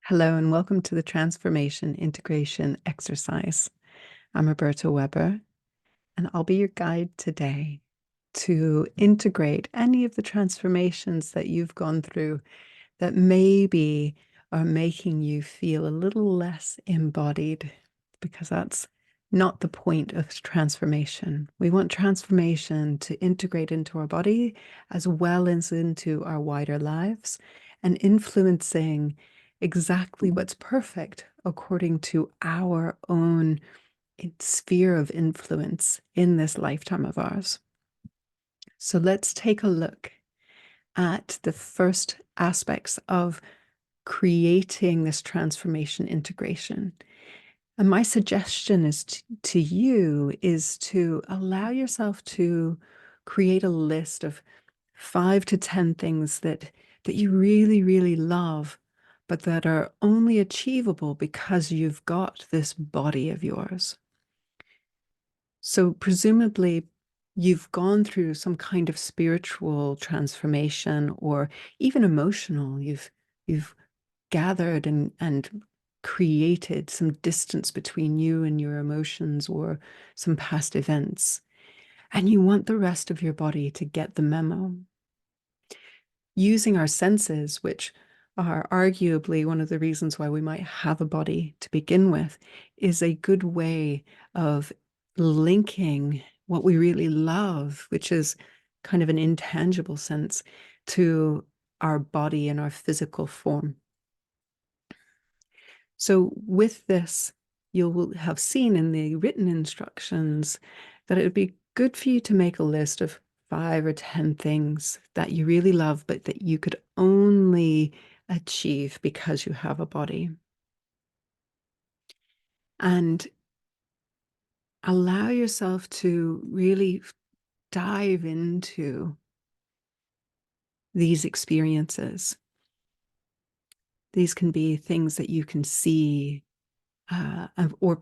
Hello and welcome to the Transformation Integration Exercise. I'm Roberta Weber, and I'll be your guide today to integrate any of the transformations that you've gone through that maybe are making you feel a little less embodied, because that's not the point of transformation. We want transformation to integrate into our body as well as into our wider lives and influencing exactly what's perfect according to our own sphere of influence in this lifetime of ours. So let's take a look at the first aspects of creating this transformation integration. And my suggestion is to you is to allow yourself to create a list of 5 to 10 things that you really, really love, but that are only achievable because you've got this body of yours. So presumably you've gone through some kind of spiritual transformation or even emotional. You've gathered and created some distance between you and your emotions or some past events. And you want the rest of your body to get the memo. Using our senses, which are arguably one of the reasons why we might have a body to begin with, is a good way of linking what we really love, which is kind of an intangible sense, to our body and our physical form. So with this, you'll have seen in the written instructions that it would be good for you to make a list of 5 or 10 things that you really love, but that you could only achieve because you have a body. And allow yourself to really dive into these experiences. These can be things that you can see or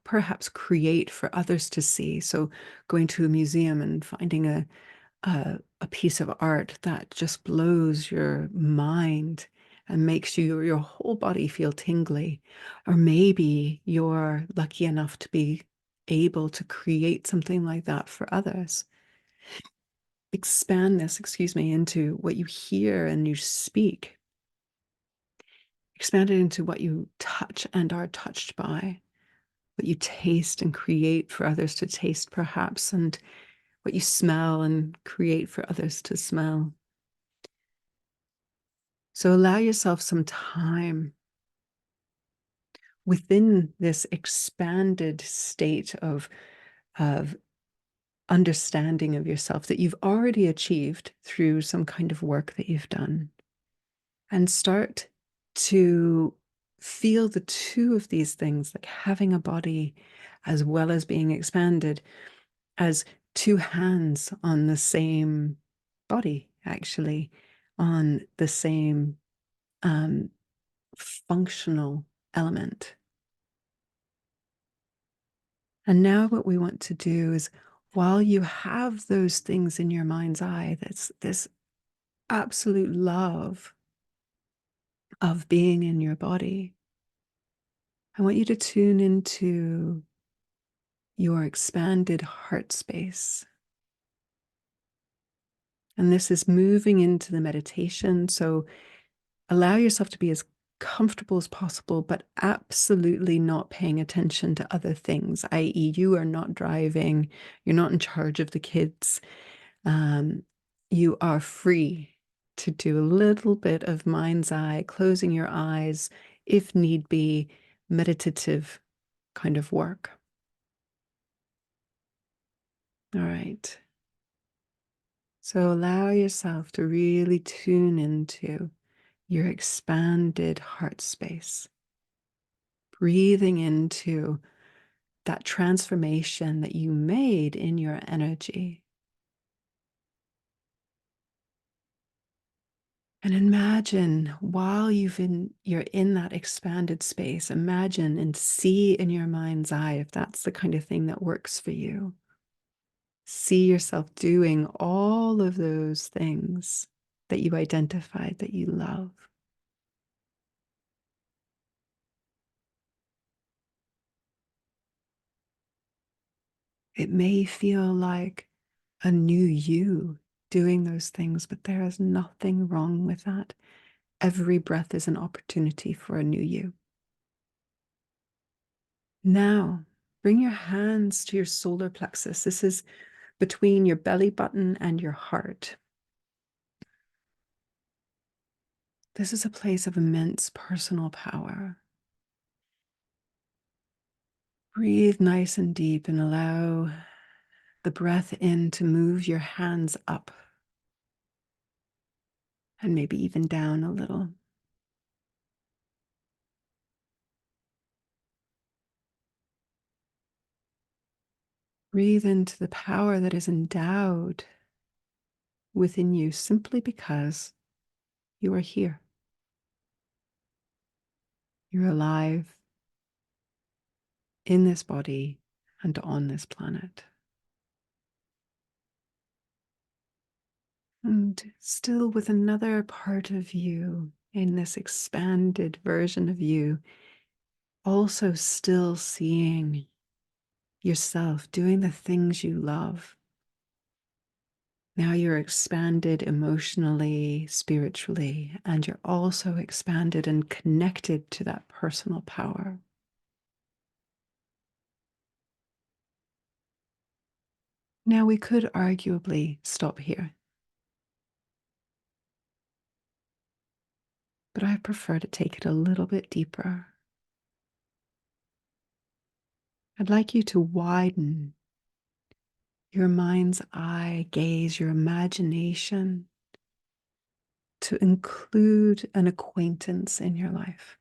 perhaps create for others to see. So going to a museum and finding a piece of art that just blows your mind and makes your whole body feel tingly. Or maybe you're lucky enough to be able to create something like that for others. Expand this, into what you hear and you speak. Expand it into what you touch and are touched by, what you taste and create for others to taste, perhaps, and what you smell and create for others to smell. So allow yourself some time within this expanded state of understanding of yourself that you've already achieved through some kind of work that you've done. And start to feel the two of these things, like having a body as well as being expanded, as two hands on the same body, actually, on the same functional element. And now what we want to do is, while you have those things in your mind's eye, that's this absolute love of being in your body, I want you to tune into your expanded heart space. And this is moving into the meditation. So allow yourself to be as comfortable as possible, but absolutely not paying attention to other things, i.e., you are not driving, you're not in charge of the kids. You are free to do a little bit of mind's eye, closing your eyes, if need be, meditative kind of work. All right. So allow yourself to really tune into your expanded heart space, breathing into that transformation that you made in your energy. And imagine while you're in that expanded space, imagine and see in your mind's eye, if that's the kind of thing that works for you. See yourself doing all of those things that you identified that you love. It may feel like a new you doing those things, but there is nothing wrong with that. Every breath is an opportunity for a new you. Now, bring your hands to your solar plexus. This is between your belly button and your heart. This is a place of immense personal power. Breathe nice and deep and allow the breath in to move your hands up and maybe even down a little. Breathe into the power that is endowed within you simply because you are here. You're alive in this body and on this planet. And still with another part of you in this expanded version of you, also still seeing yourself doing the things you love. Now you're expanded emotionally, spiritually, and you're also expanded and connected to that personal power. Now we could arguably stop here, but I prefer to take it a little bit deeper. I'd like you to widen your mind's eye, gaze, your imagination to include an acquaintance in your life.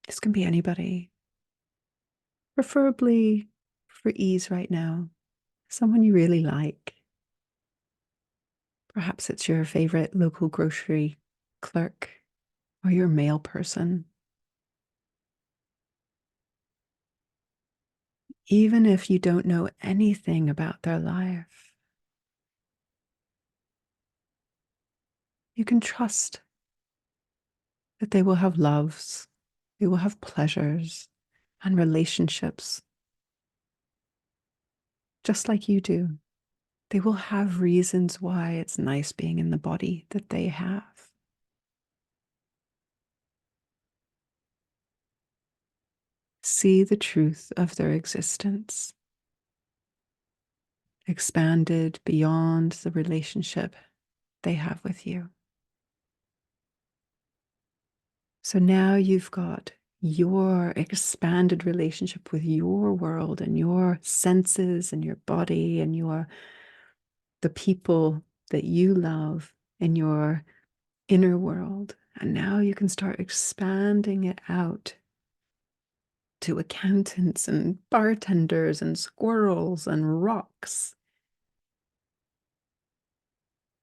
This can be anybody, preferably for ease right now, someone you really like. Perhaps it's your favorite local grocery clerk or your mail person. Even if you don't know anything about their life, you can trust that they will have loves, they will have pleasures and relationships, just like you do. They will have reasons why it's nice being in the body that they have. See the truth of their existence, expanded beyond the relationship they have with you. So now you've got your expanded relationship with your world and your senses and your body and the people that you love in your inner world. And now you can start expanding it out to accountants and bartenders and squirrels and rocks.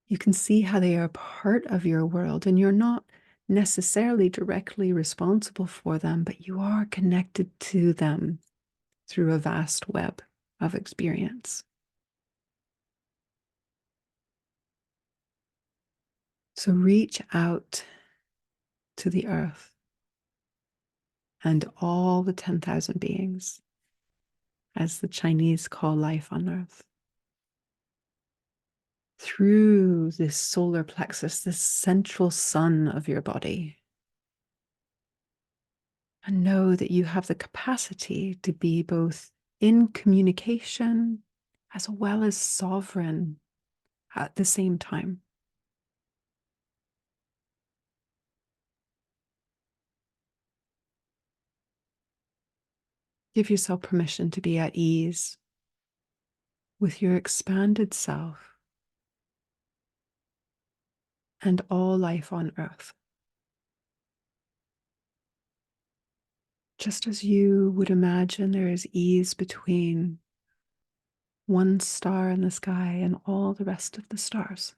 You can see how they are part of your world, and you're not necessarily directly responsible for them, but you are connected to them through a vast web of experience. So reach out to the earth and all the 10,000 beings, as the Chinese call life on earth. Through this solar plexus, this central sun of your body. And know that you have the capacity to be both in communication as well as sovereign at the same time. Give yourself permission to be at ease with your expanded self and all life on earth. Just as you would imagine there is ease between one star in the sky and all the rest of the stars.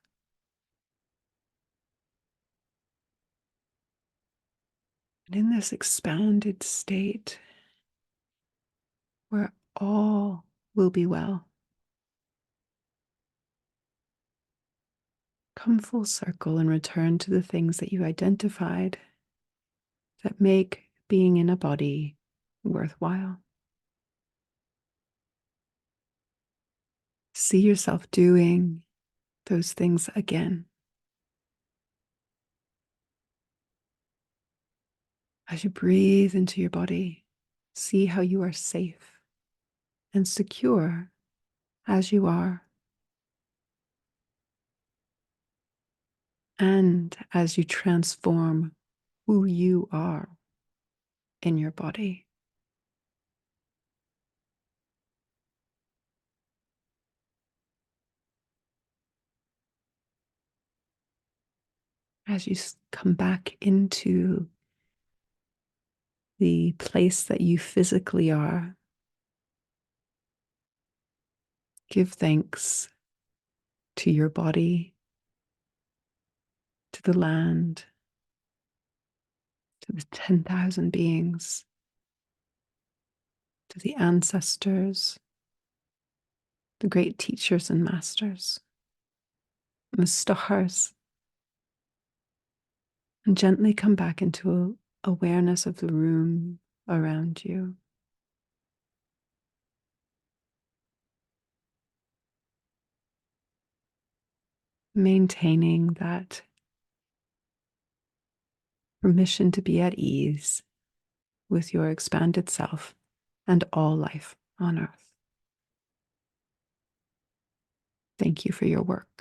And in this expanded state where all will be well, come full circle and return to the things that you identified that make being in a body worthwhile. See yourself doing those things again. As you breathe into your body, see how you are safe and secure as you are. And as you transform who you are in your body. As you come back into the place that you physically are, give thanks to your body, to the land, to the 10,000 beings, to the ancestors, the great teachers and masters, and the stars, and gently come back into awareness of the room around you. Maintaining that permission to be at ease with your expanded self and all life on earth. Thank you for your work.